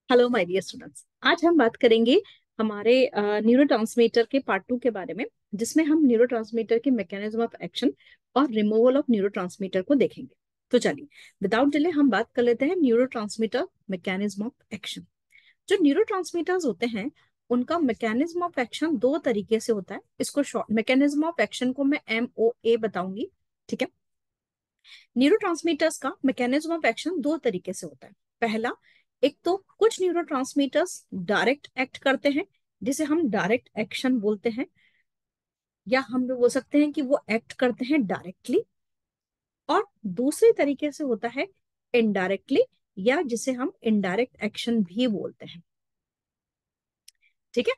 Hello my dear students. आज हम बात करेंगे हमारे न्यूरोट्रांसमीटर के पार्ट 2 के बारे में, जिसमें हम न्यूरोट्रांसमीटर के मैकेनिज्म ऑफ एक्शन और रिमूवल ऑफ न्यूरोट्रांसमीटर को देखेंगे। तो चलिए विदाउट डिले हम बात कर लेते हैं न्यूरोट्रांसमीटर मैकेनिज्म ऑफ एक्शन। जो न्यूरोट्रांसमीटर्स होते हैं उनका मैकेनिज्म ऑफ एक्शन दो तरीके से होता है। इसको शॉर्ट मैकेनिज्म ऑफ एक्शन को मैं MOA बताऊंगी। ठीक है। न्यूरोट्रांसमीटर्स का मैकेनिज्म ऑफ एक्शन दो तरीके से होता है। पहला, एक तो कुछ न्यूरोट्रांसमीटर्स डायरेक्ट एक्ट करते हैं, जिसे हम डायरेक्ट एक्शन बोलते हैं, या हम भी बोल सकते हैं कि वो एक्ट करते हैं डायरेक्टली। और दूसरे तरीके से होता है इनडायरेक्टली, या जिसे हम इनडायरेक्ट एक्शन भी बोलते हैं। ठीक है।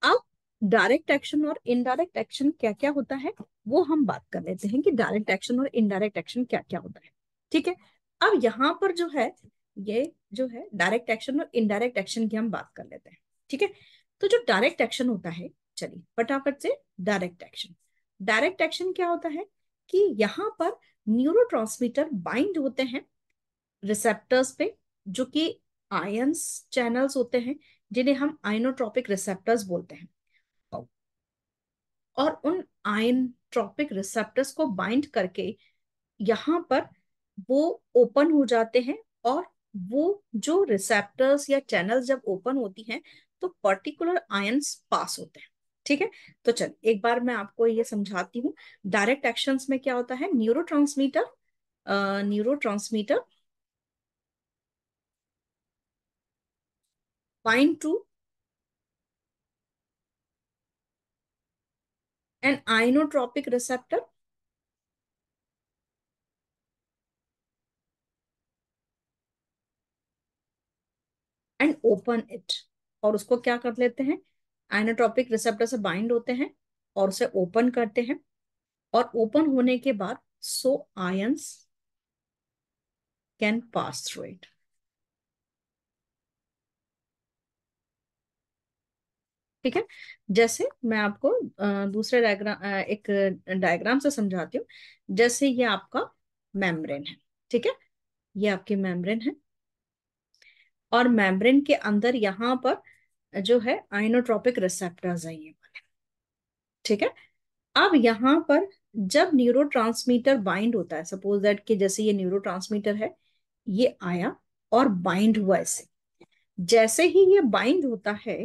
अब डायरेक्ट एक्शन और इनडायरेक्ट एक्शन क्या क्या होता है वो हम बात कर लेते हैं कि डायरेक्ट एक्शन और इनडायरेक्ट एक्शन क्या क्या होता है। ठीक है। अब यहाँ पर जो है, ये जो है डायरेक्ट एक्शन और इनडायरेक्ट एक्शन की हम बात कर लेते हैं। ठीक है। तो जो डायरेक्ट एक्शन होता है, चलिए फटाफट से डायरेक्ट एक्शन। डायरेक्ट एक्शन क्या होता है कि यहाँ पर न्यूरोट्रांसमीटर बाइंड होते हैं रिसेप्टर्स पे, जो कि आयंस चैनल्स होते हैं, जिन्हें हम आइनोट्रोपिक रिसेप्टर्स बोलते हैं। और उन आइनट्रोपिक रिसेप्टर्स को बाइंड करके यहाँ पर वो ओपन हो जाते हैं। और वो जो रिसेप्टर्स या चैनल्स जब ओपन होती हैं तो पर्टिकुलर आयंस पास होते हैं। ठीक है। तो चल एक बार मैं आपको ये समझाती हूँ। डायरेक्ट एक्शंस में क्या होता है, neurotransmitter bind to an ionotropic receptor and open it. और उसको क्या कर लेते हैं, आइनोट्रोपिक रिसेप्टर से बाइंड होते हैं और उसे ओपन करते हैं। और ओपन होने के बाद so ions can pass through it. ठीक है। जैसे मैं आपको दूसरे डायग्राम एक डायग्राम से समझाती हूँ। जैसे ये आपका मेम्ब्रेन है। ठीक है। ये आपकी मेम्ब्रेन है और मेम्ब्रेन के अंदर यहाँ पर जो है आइनोट्रोपिक रिसेप्टर्स है ये वाले। ठीक है। अब यहाँ पर जब न्यूरोट्रांसमीटर बाइंड होता है, सपोज दैट कि जैसे ये न्यूरोट्रांसमीटर है, ये आया और बाइंड हुआ ऐसे। जैसे ही ये बाइंड होता है,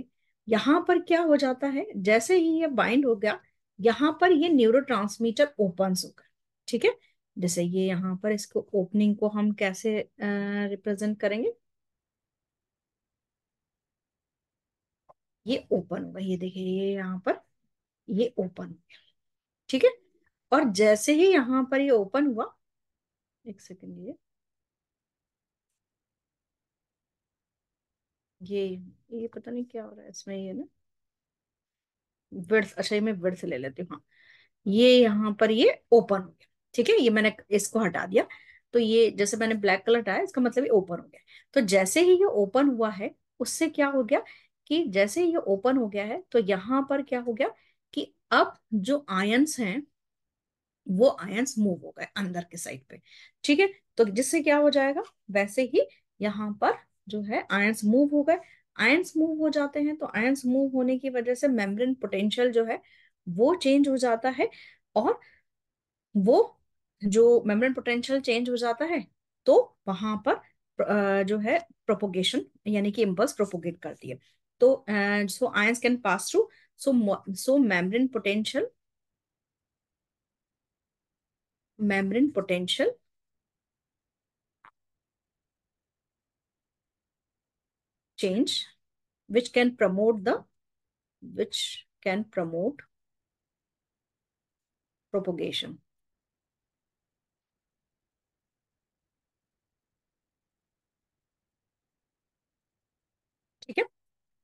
यहाँ पर क्या हो जाता है, जैसे ही ये बाइंड हो गया, यहाँ पर ये न्यूरोट्रांसमीटर ओपन हो गया। ठीक है। जैसे ये यहाँ पर इसको ओपनिंग को हम कैसे रिप्रेजेंट करेंगे, ये ओपन होगा, ये देखिए ये यहाँ पर ये ओपन हो गया। ठीक है। और जैसे ही यहाँ पर ये ओपन हुआ, एक सेकेंड, ये ये पता नहीं क्या हो रहा है इसमें, ये ना विड्थ, अच्छा ये मैं विड्थ ले लेती हूँ। हाँ, ये यहाँ पर ये ओपन हो गया। ठीक है। ये मैंने इसको हटा दिया, तो ये जैसे मैंने ब्लैक कलर हटाया, इसका मतलब ये ओपन हो गया। तो जैसे ही ये ओपन हुआ है, उससे क्या हो गया कि जैसे ही ये ओपन हो गया है तो यहाँ पर क्या हो गया कि अब जो आयंस हैं वो आयंस मूव हो गए अंदर के साइड पे। ठीक है। तो जिससे क्या हो जाएगा, वैसे ही यहाँ पर जो है आयंस मूव हो गए। आयंस मूव हो जाते हैं तो आयंस मूव होने की वजह से मेम्ब्रेन पोटेंशियल जो है वो चेंज हो जाता है। और वो जो मेम्ब्रेन पोटेंशियल चेंज हो जाता है तो वहां पर जो है प्रोपोगेशन यानी कि इम्पल्स प्रोपोगेट करती है। तो so ions can pass through. So membrane potential change which can promote the which can promote propagation। ठीक है।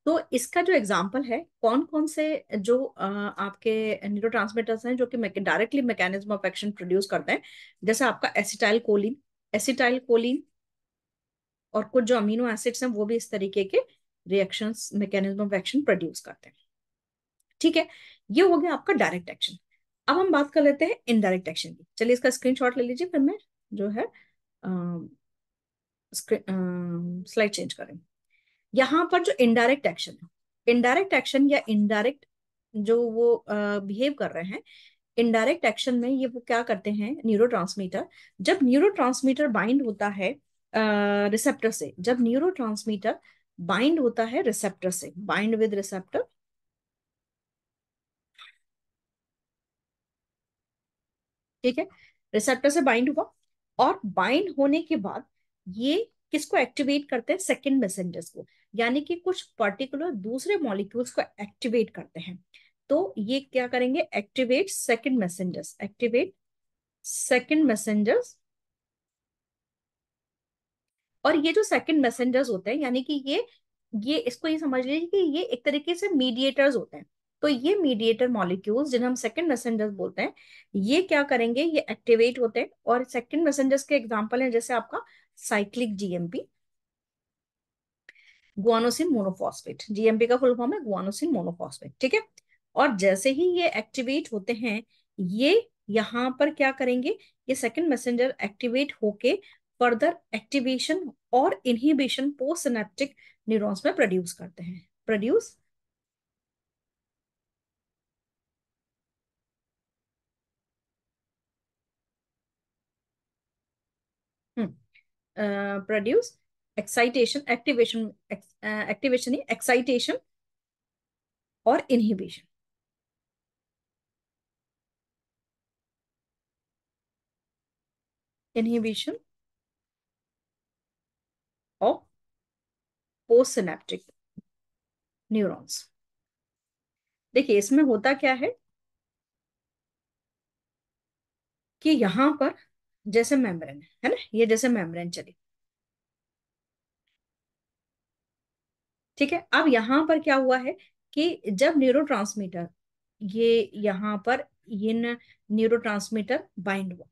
तो इसका जो एग्जांपल है, कौन कौन से जो आपके न्यूरोट्रांसमीटर्स हैं जो कि directly mechanism of action produce करते हैं, जैसे आपका एसिटाइल कोलिन और कुछ जो अमीनो एसिड्स हैं वो भी इस तरीके के reactions mechanism of action produce करते हैं। ठीक है। ये हो गया आपका डायरेक्ट एक्शन। अब हम बात कर लेते हैं इनडायरेक्ट एक्शन की। चलिए इसका स्क्रीनशॉट ले लीजिए, फिर मैं जो है स्लाइड चेंज करें। यहाँ पर जो इनडायरेक्ट एक्शन है, इनडायरेक्ट एक्शन या इनडायरेक्ट जो वो बिहेव कर रहे हैं, इनडायरेक्ट एक्शन में ये वो क्या करते हैं न्यूरोट्रांसमीटर, जब न्यूरोट्रांसमीटर बाइंड होता है रिसेप्टर से, जब न्यूरोट्रांसमीटर बाइंड होता है रिसेप्टर से, बाइंड विद रिसेप्टर, ठीक है, रिसेप्टर से बाइंड हुआ, और बाइंड होने के बाद ये किसको एक्टिवेट करते हैं, सेकंड मैसेंजर्स को, यानी कि कुछ पर्टिकुलर दूसरे मॉलिक्यूल्स को एक्टिवेट करते हैं। तो ये क्या करेंगे, activate second messengers, activate second messengers. और ये जो सेकंड मैसेंजर्स होते हैं, यानी कि ये इसको ये समझ लीजिए कि ये एक तरीके से मीडिएटर्स होते हैं। तो ये मीडिएटर मॉलिक्यूल्स जिन्हें हम सेकंड मैसेंजर्स बोलते हैं, ये क्या करेंगे, ये एक्टिवेट होते हैं। और सेकंड मैसेंजर्स के एग्जांपल हैं जैसे आपका cyclic GMP, guanosine monophosphate, GMP का फुल फॉर्म है गुआनोसिन मोनोफॉस्फेट, ठीक है। और जैसे ही ये एक्टिवेट होते हैं, ये यहाँ पर क्या करेंगे, ये सेकंड मैसेंजर एक्टिवेट होके फर्दर एक्टिवेशन और इनहिबिशन पोस्ट सिनेप्टिक न्यूरॉन्स में प्रोड्यूस करते हैं, produce, produce excitation, activation, activation ही एक्साइटेशन और inhibition, inhibition of post synaptic neurons. देखिए इसमें होता क्या कि यहाँ पर जैसे मेम्ब्रेन है ना, ये जैसे मेम्ब्रेन चली, ठीक है। अब यहाँ पर क्या हुआ है कि जब न्यूरोट्रांसमीटर, ये यहाँ पर ये न्यूरोट्रांसमीटर बाइंड हुआ,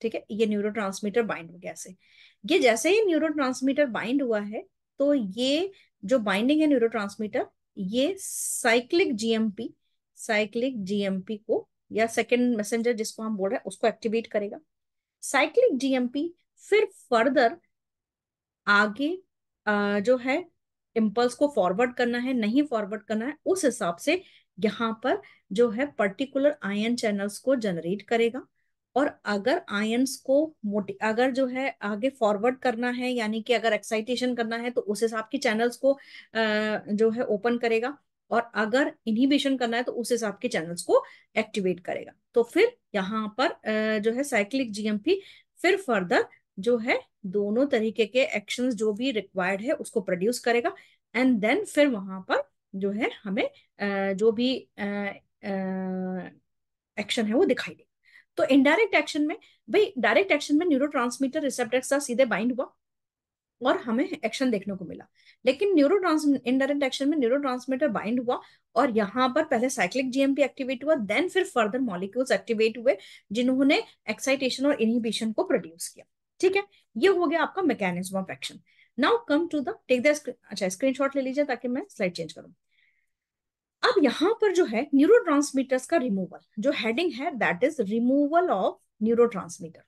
ठीक है, ये न्यूरोट्रांसमीटर बाइंड हो गया ऐसे, ये जैसे ही न्यूरोट्रांसमीटर बाइंड हुआ है, तो ये जो बाइंडिंग है न्यूरोट्रांसमीटर, ये साइक्लिक जीएमपी, साइक्लिक जीएमपी को या सेकेंड मैसेंजर जिसको हम बोल रहे हैं उसको एक्टिवेट करेगा। साइक्लिक जीएमपी फिर फर्दर आगे जो है इम्पल्स को फॉरवर्ड करना है नहीं फॉरवर्ड करना है, उस हिसाब से यहाँ पर जो है पर्टिकुलर आयन चैनल्स को जनरेट करेगा। और अगर आयंस को मोटी अगर जो है आगे फॉरवर्ड करना है, यानी कि अगर एक्साइटेशन करना है तो उस हिसाब की चैनल्स को जो है ओपन करेगा, और अगर इनहिबिशन करना है तो उस हिसाब के चैनल्स को एक्टिवेट करेगा। तो फिर यहाँ पर जो है साइक्लिक जीएमपी फिर फर्दर जो है दोनों तरीके के एक्शंस जो भी रिक्वायर्ड है उसको प्रोड्यूस करेगा। एंड देन फिर वहां पर जो है हमें जो भी एक्शन है वो दिखाई देगा। तो इनडायरेक्ट एक्शन में, भाई डायरेक्ट एक्शन में न्यूरोट्रांसमीटर रिसेप्टर के साथ सीधे बाइंड हुआ और हमें एक्शन देखने को मिला। लेकिन न्यूरो इनडायरेक्ट एक्शन में न्यूरोट्रांसमीटर बाइंड हुआ और यहाँ पर पहले साइक्लिक जीएमपी एक्टिवेट हुआ, देन फिर फर्दर मॉलिक्यूल्स एक्टिवेट हुए जिन्होंने एक्साइटेशन और इनहिबिशन को प्रोड्यूस किया, ठीक है। ये हो गया आपका mechanism of action. Now come to the take the, अच्छा स्क्रीनशॉट ले लीजिए ताकि मैं स्लाइड चेंज करूं। अब यहां पर जो है न्यूरोट्रांसमीटर्स का रिमूवल, जो हेडिंग है that is removal of neurotransmitter.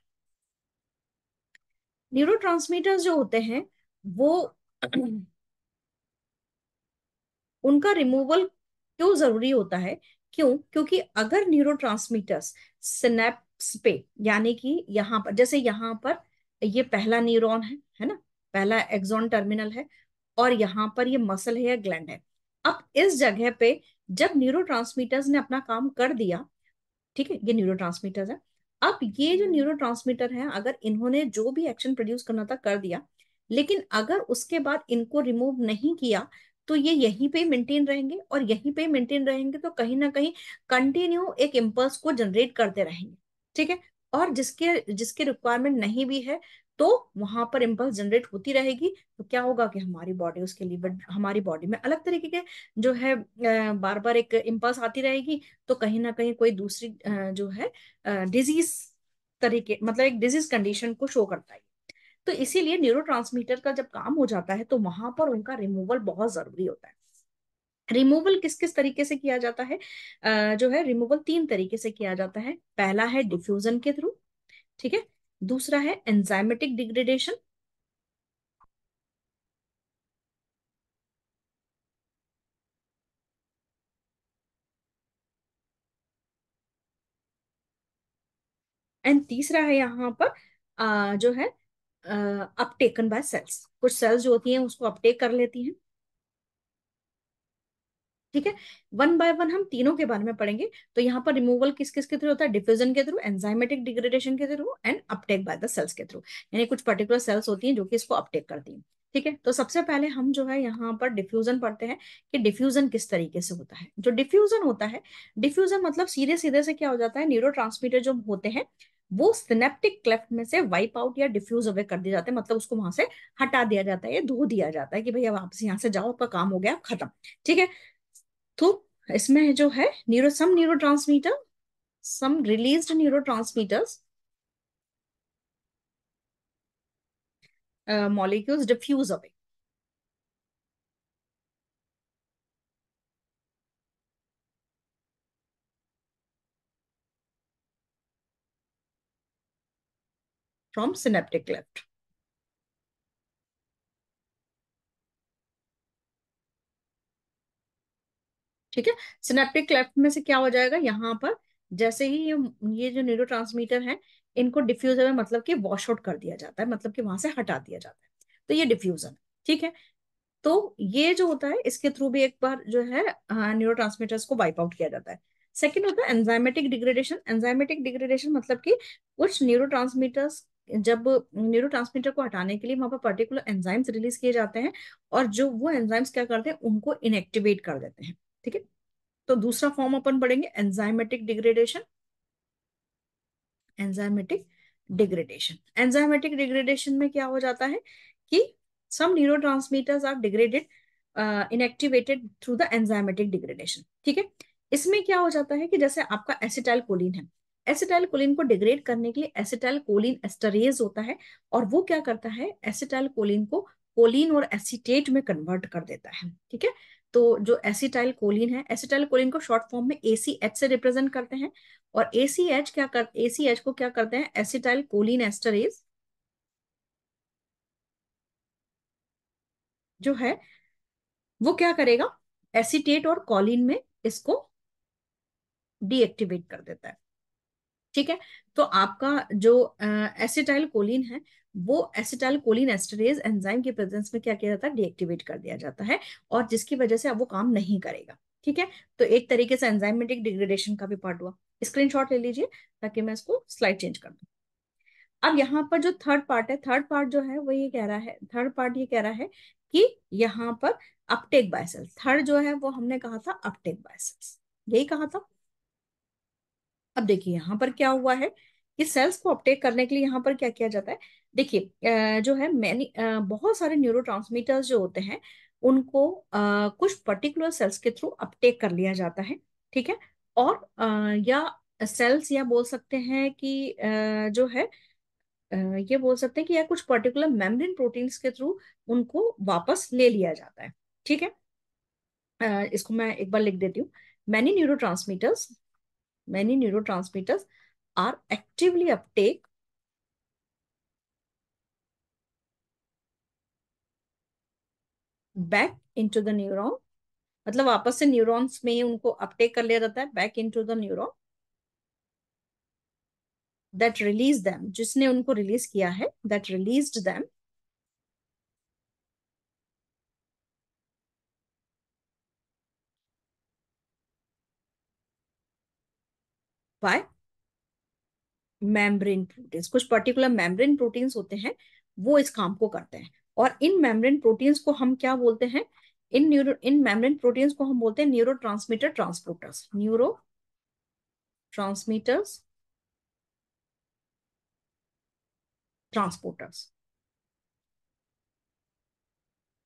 Neurotransmitters जो होते हैं वो उनका रिमूवल क्यों जरूरी होता है, क्यों, क्योंकि अगर न्यूरोट्रांसमीटर्स सिनेप्स पे, यानी कि यहाँ पर जैसे यहाँ पर ये पहला न्यूरॉन है ना, पहला एक्सॉन टर्मिनल है, और यहाँ पर ये मसल है या ग्लैंड है। अब इस जगह पे जब न्यूरोट्रांसमीटर्स ने अपना काम कर दिया, ठीक है, ये न्यूरोट्रांसमीटर्स है। अब ये जो न्यूरोट्रांसमीटर है अगर इन्होंने जो भी एक्शन प्रोड्यूस करना था कर दिया, लेकिन अगर उसके बाद इनको रिमूव नहीं किया तो ये यहीं पे मेंटेन रहेंगे, और यहीं पे मेंटेन रहेंगे तो कहीं ना कहीं कंटिन्यू एक इम्पल्स को जनरेट करते रहेंगे, ठीक है। और जिसके जिसके रिक्वायरमेंट नहीं भी है तो वहां पर इम्पल्स जनरेट होती रहेगी, तो क्या होगा कि हमारी बॉडी उसके लिए, बट हमारी बॉडी में अलग तरीके के जो है बार बार एक इम्पल्स आती रहेगी, तो कहीं ना कहीं कोई दूसरी जो है डिजीज तरीके, मतलब एक डिजीज कंडीशन को शो करता है। तो इसीलिए न्यूरोट्रांसमीटर का जब काम हो जाता है तो वहां पर उनका रिमूवल बहुत जरूरी होता है। रिमूवल किस किस तरीके से किया जाता है, जो है रिमूवल तीन तरीके से किया जाता है। पहला है डिफ्यूजन के थ्रू, ठीक है। दूसरा है एंजाइमेटिक डिग्रेडेशन, एंड तीसरा है यहाँ पर जो है अपटेकन बाय सेल्स, कुछ सेल्स जो होती हैं उसको अपटेक कर लेती हैं। ठीक है, वन बाय वन हम तीनों के बारे में पढ़ेंगे। तो यहाँ पर रिमूवल किस किस के थ्रू होता है, डिफ्यूजन के थ्रू, एंजाइमेटिक डिग्रेडेशन के through, and uptake by the cells के थ्रू। यानी कुछ पर्टिकुलर सेल्स होती हैं जो कि इसको अपटेक करती हैं। ठीक है, तो सबसे पहले हम जो है यहाँ पर डिफ्यूजन पढ़ते हैं कि डिफ्यूजन किस तरीके से होता है। जो डिफ्यूजन होता है, डिफ्यूजन मतलब सीधे सीधे से क्या हो जाता है, न्यूरो जो होते हैं वो सिनेप्टिक क्लेफ्ट में से वाइप आउट या डिफ्यूज अवे कर दिए जाते हैं, मतलब उसको वहां से हटा दिया जाता है या धो दिया जाता है कि भैया वापस यहाँ से जाओ, आपका काम हो गया, खत्म। ठीक है, तो इसमें जो है neuro some released neurotransmitters molecules diffuse away from synaptic left. ठीक है, सिनेप्टिक लेफ्ट में से क्या हो जाएगा यहाँ पर, जैसे ही ये जो न्यूरो ट्रांसमीटर है इनको डिफ्यूज अवे मतलब कि वॉश आउट कर दिया जाता है, मतलब कि वहां से हटा दिया जाता है। तो ये डिफ्यूजन। ठीक है, तो ये जो होता है इसके थ्रू भी एक बार जो है न्यूरो को वाइप आउट किया जाता है। सेकेंड होता है एंजाइमेटिक डिग्रेडेशन। एंजाइमेटिक डिग्रेडेशन मतलब कि कुछ न्यूरो जब न्यूरो को हटाने के लिए वहां पर पर्टिकुलर एंजाइम्स रिलीज किए जाते हैं, और जो वो एंजाइम्स क्या करते हैं उनको इनएक्टिवेट कर देते हैं। ठीक है, तो दूसरा फॉर्म अपन पढ़ेंगे enzymatic degradation. Enzymatic degradation, enzymatic degradation में क्या हो जाता है कि some neurotransmitters are degraded inactivated through the enzymatic degradation. ठीक है, इसमें क्या हो जाता है कि जैसे आपका एसिटाइल कोलिन है, एसिटाइल कोलिन को डिग्रेड करने के लिए एसिटाइल कोलिन एस्टरेज होता है, और वो क्या करता है एसिटाइल कोलिन को कोलिन और एसीटेट में कन्वर्ट कर देता है। ठीक है, तो जो एसिटाइल कोलिन है, एसिटाइल कोलिन को शॉर्ट फॉर्म में ACH से रिप्रेजेंट करते हैं, और ACH को क्या करते हैं, एसिटाइल कोलिन एस्टरेज जो है वो क्या करेगा, एसीटेट और कॉलिन में इसको डीएक्टिवेट कर देता है। ठीक है, तो आपका जो एसिटाइल कोलिन है वो एसिटाइल कोलिन एस्टरेज एंजाइम के प्रेजेंस में क्या किया जाता है, डीएक्टिवेट कर दिया जाता है, और जिसकी वजह से अब वो काम नहीं करेगा। ठीक है, तो एक तरीके से एंजाइमेटिक डिग्रेडेशन का भी पार्ट हुआ। स्क्रीनशॉट ले लीजिए ताकि मैं इसको स्लाइड चेंज कर दूं। अब यहाँ पर जो थर्ड पार्ट है, थर्ड पार्ट जो है वो ये कह रहा है, थर्ड पार्ट ये कह रहा है कि यहाँ पर अपटेक बाय सेल्स, थर्ड जो है वो हमने कहा था अपटेक बाय सेल्स, यही कहा था। अब देखिए यहाँ पर क्या हुआ है कि सेल्स को अपटेक करने के लिए यहाँ पर क्या किया जाता है। देखिए जो है मैनी बहुत सारे न्यूरो जो होते हैं उनको कुछ पर्टिकुलर सेल्स के थ्रू अपटेक कर लिया जाता है। ठीक है, और या सेल्स या बोल सकते हैं कि जो है अ, ये बोल सकते हैं कि या कुछ पर्टिकुलर मेम्ब्रेन प्रोटीन्स के थ्रू उनको वापस ले लिया जाता है। ठीक है, इसको मैं एक बार लिख देती हूँ। Many neurotransmitters many neurotransmitters are actively uptake back into the neuron, मतलब वापस से न्यूरॉन्स में ही उनको अपटेक कर लिया जाता है, back into the neuron that release them, जिसने उनको रिलीज किया है, that released them by membrane proteins. कुछ पर्टिकुलर मेम्ब्रेन प्रोटीन्स होते हैं वो इस काम को करते हैं, और इन मेम्ब्रेन प्रोटीन्स को हम क्या बोलते हैं, इन मेम्ब्रेन प्रोटीन्स को हम बोलते हैं neuro transmitter transporters, neuro transmitters transporters.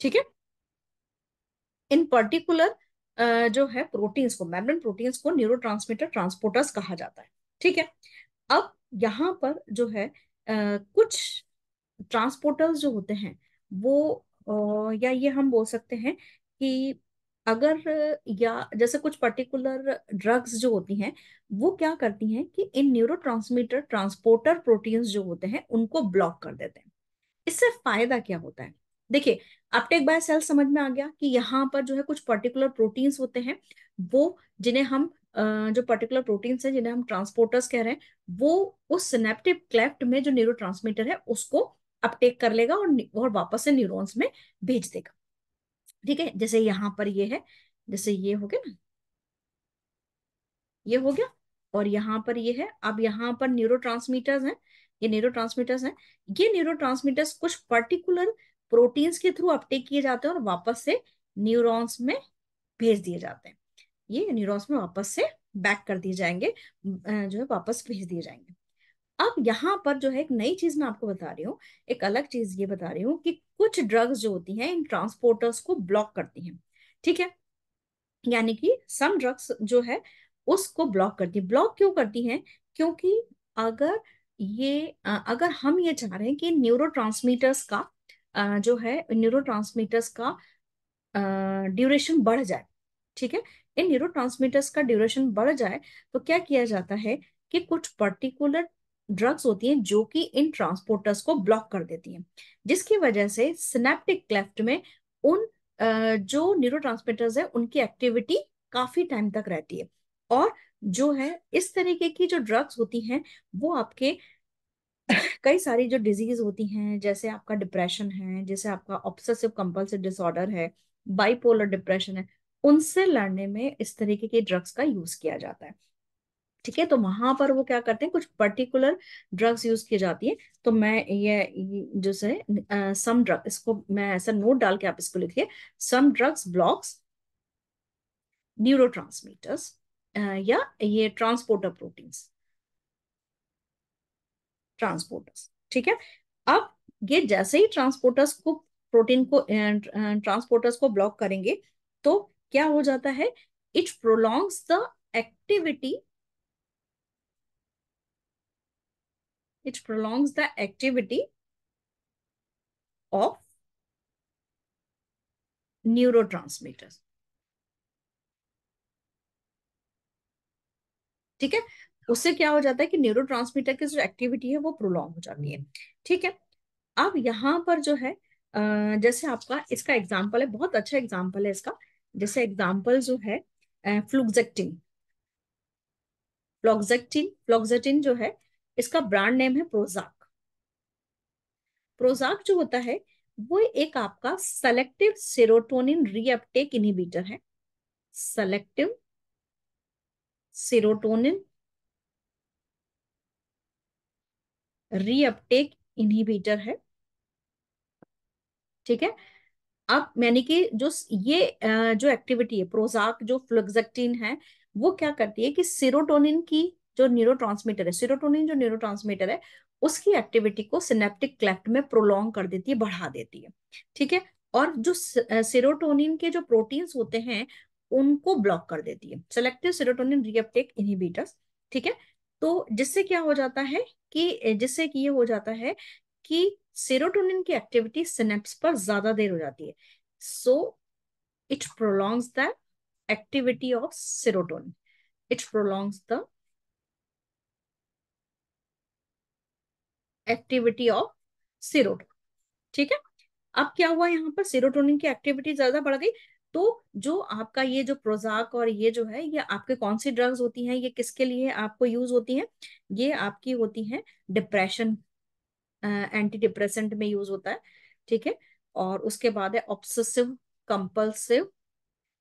ठीक है, इन पर्टिकुलर जो है प्रोटीन्स को, मेम्ब्रेन प्रोटीन्स को न्यूरो ट्रांसपोर्टर्स कहा जाता है। ठीक है, अब यहाँ पर जो है कुछ ट्रांसपोर्टर्स जो होते हैं वो या ये हम बोल सकते हैं कि अगर या जैसे कुछ पर्टिकुलर ड्रग्स जो होती हैं वो क्या करती हैं कि इन न्यूरो ट्रांसपोर्टर प्रोटीन्स जो होते हैं उनको ब्लॉक कर देते हैं। इससे फायदा क्या होता है, देखिए अपटेक बाय सेल समझ में आ गया कि यहाँ पर जो है कुछ पर्टिकुलर प्रोटीन्स होते हैं वो जिन्हें हम जो पर्टिकुलर प्रोटीन्स है जिन्हें हम ट्रांसपोर्टर्स कह रहे हैं, वो उस सिनेप्टिक क्लेफ्ट में जो न्यूरोट्रांसमीटर है उसको अपटेक कर लेगा और वापस से न्यूरॉन्स में भेज देगा। ठीक है, जैसे यहाँ पर ये है, जैसे ये हो गया ना, ये हो गया, और यहाँ पर ये है। अब यहाँ पर न्यूरोट्रांसमीटर्स हैं, ये न्यूरोट्रांसमीटर्स हैं। ये न्यूरोट्रांसमीटर्स कुछ पर्टिकुलर प्रोटीन्स के थ्रू अपटेक किए जाते हैं और वापस से न्यूरॉन्स में भेज दिए जाते हैं। ये न्यूरॉन्स में वापस से बैक कर दिए जाएंगे, जो है वापस भेज दिए जाएंगे। अब यहाँ पर जो है एक नई चीज मैं आपको बता रही हूँ, एक अलग चीज ये बता रही हूँ कि कुछ ड्रग्स जो होती हैं इन ट्रांसपोर्टर्स को ब्लॉक करती हैं। ठीक है, यानी कि सम ड्रग्स जो है उसको ब्लॉक करती है। ब्लॉक क्यों करती हैं? क्योंकि अगर अगर हम ये चाह रहे हैं कि न्यूरोट्रांसमीटर्स का जो है न्यूरोट्रांसमीटर्स का ड्यूरेशन बढ़ जाए। ठीक है, इन न्यूरोट्रांसमीटर्स का ड्यूरेशन बढ़ जाए तो क्या किया जाता है कि कुछ पर्टिकुलर ड्रग्स होती हैं जो कि इन ट्रांसपोर्टर्स को ब्लॉक कर देती हैं, जिसकी वजह से सिनेप्टिक क्लेफ्ट में उन जो न्यूरोट्रांसमीटर्स है उनकी एक्टिविटी काफी टाइम तक रहती है। और जो है इस तरीके की जो ड्रग्स होती हैं वो आपके कई सारी जो डिजीज होती हैं, जैसे आपका डिप्रेशन है, जैसे आपका ऑब्सेसिव कंपल्सिव डिसऑर्डर है, बाइपोलर डिप्रेशन है, उनसे लड़ने में इस तरीके के ड्रग्स का यूज किया जाता है। ठीक है, तो वहां पर वो क्या करते हैं, कुछ पर्टिकुलर ड्रग्स यूज की जाती है। तो मैं ये जो है सम ड्रग, इसको मैं ऐसा नोट डाल के आप इसको लिखिए, सम ड्रग्स ब्लॉक्स न्यूरोट्रांसमीटर्स या ये ट्रांसपोर्टर प्रोटीन्स, ट्रांसपोर्टर्स। ठीक है, अब ये जैसे ही ट्रांसपोर्टर्स को प्रोटीन को ट्रांसपोर्टर्स को ब्लॉक करेंगे तो क्या हो जाता है, it prolongs the activity, it prolongs the activity of neurotransmitters. ठीक है, उससे क्या हो जाता है कि न्यूरोट्रांसमीटर की जो एक्टिविटी है वो प्रोलॉन्ग हो जाती है। ठीक है, अब यहाँ पर जो है जैसे आपका इसका एग्जाम्पल है, बहुत अच्छा एग्जाम्पल है इसका। जैसे एग्जाम्पल जो है फ्लुक्सेटिन, फ्लॉक्सेटिन, फ्लॉक्सेटिन जो है इसका ब्रांड नेम है प्रोजाक। प्रोजाक जो होता है वो एक आपका सेलेक्टिव सेरोटोनिन रीअपटेक इनहिबिटर है, सेलेक्टिव सेरोटोनिन रीअपटेक इनहिबिटर है। ठीक है, अब मैंने कि जो ये जो एक्टिविटी है प्रोजाक जो फ्लुक्सेटिन है, वो क्या करती है कि सेरोटोनिन की जो न्यूरोट्रांसमीटर है, सेरोटोनिन जो न्यूरोट्रांसमीटर है उसकी एक्टिविटी को सिनेप्टिक क्लेफ्ट में प्रोलॉन्ग कर देती है, बढ़ा देती है। ठीक है, और जो सेरोटोनिन के जो प्रोटीन्स होते हैं उनको ब्लॉक कर देती है, सेलेक्टिव सेरोटोनिन रीअपटेक इनहिबिटर्स। ठीक है, तो जिससे क्या हो जाता है कि जिससे कि ये हो जाता है कि सेरोटोनिन की एक्टिविटी सिनेप्स पर ज्यादा देर हो जाती है। So it prolongs the activity of serotonin, it prolongs the activity of serotonin. ठीक है, अब क्या हुआ, यहाँ पर सेरोटोनिन की एक्टिविटी ज्यादा बढ़ गई। तो जो आपका ये जो प्रोजाक और ये जो है ये आपके कौन सी ड्रग्स होती हैं, ये किसके लिए आपको यूज होती हैं? ये आपकी होती हैं डिप्रेशन, एंटी डिप्रेसेंट में यूज होता है। ठीक है, और उसके बाद है ऑब्सेसिव कंपल्सिव,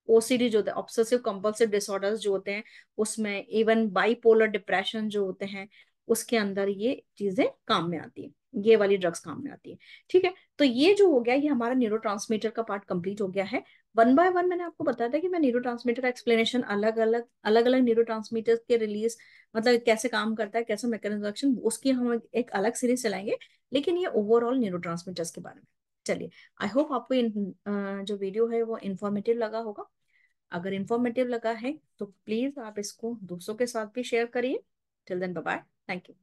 ओसीडी जो होता है, ऑब्सेसिव कंपल्सिव डिसऑर्डर्स जो होते हैं उसमें, इवन बाइपोलर डिप्रेशन जो होते हैं उसके अंदर ये चीजें काम में आती है, ये वाली ड्रग्स काम में आती है। ठीक है, तो ये जो हो गया ये हमारा न्यूरोट्रांसमीटर का पार्ट कंप्लीट हो गया है। वन बाय वन मैंने आपको बताया था कि मैं न्यूरोट्रांसमीटर का एक्सप्लेनेशन, अलग अलग न्यूरोट्रांसमीटर के रिलीज, मतलब कैसे काम करता है, कैसे मैकेनिज्म एक्शन, उसकी हम एक अलग सीरीज चलाएंगे। लेकिन ये ओवरऑल न्यूरोट्रांसमीटर्स के बारे में। चलिए, आई होप आपको जो वीडियो है वो इंफॉर्मेटिव लगा होगा। अगर इंफॉर्मेटिव लगा है तो प्लीज आप इसको दूसरों के साथ भी शेयर करिए। Till then bye bye, thank you.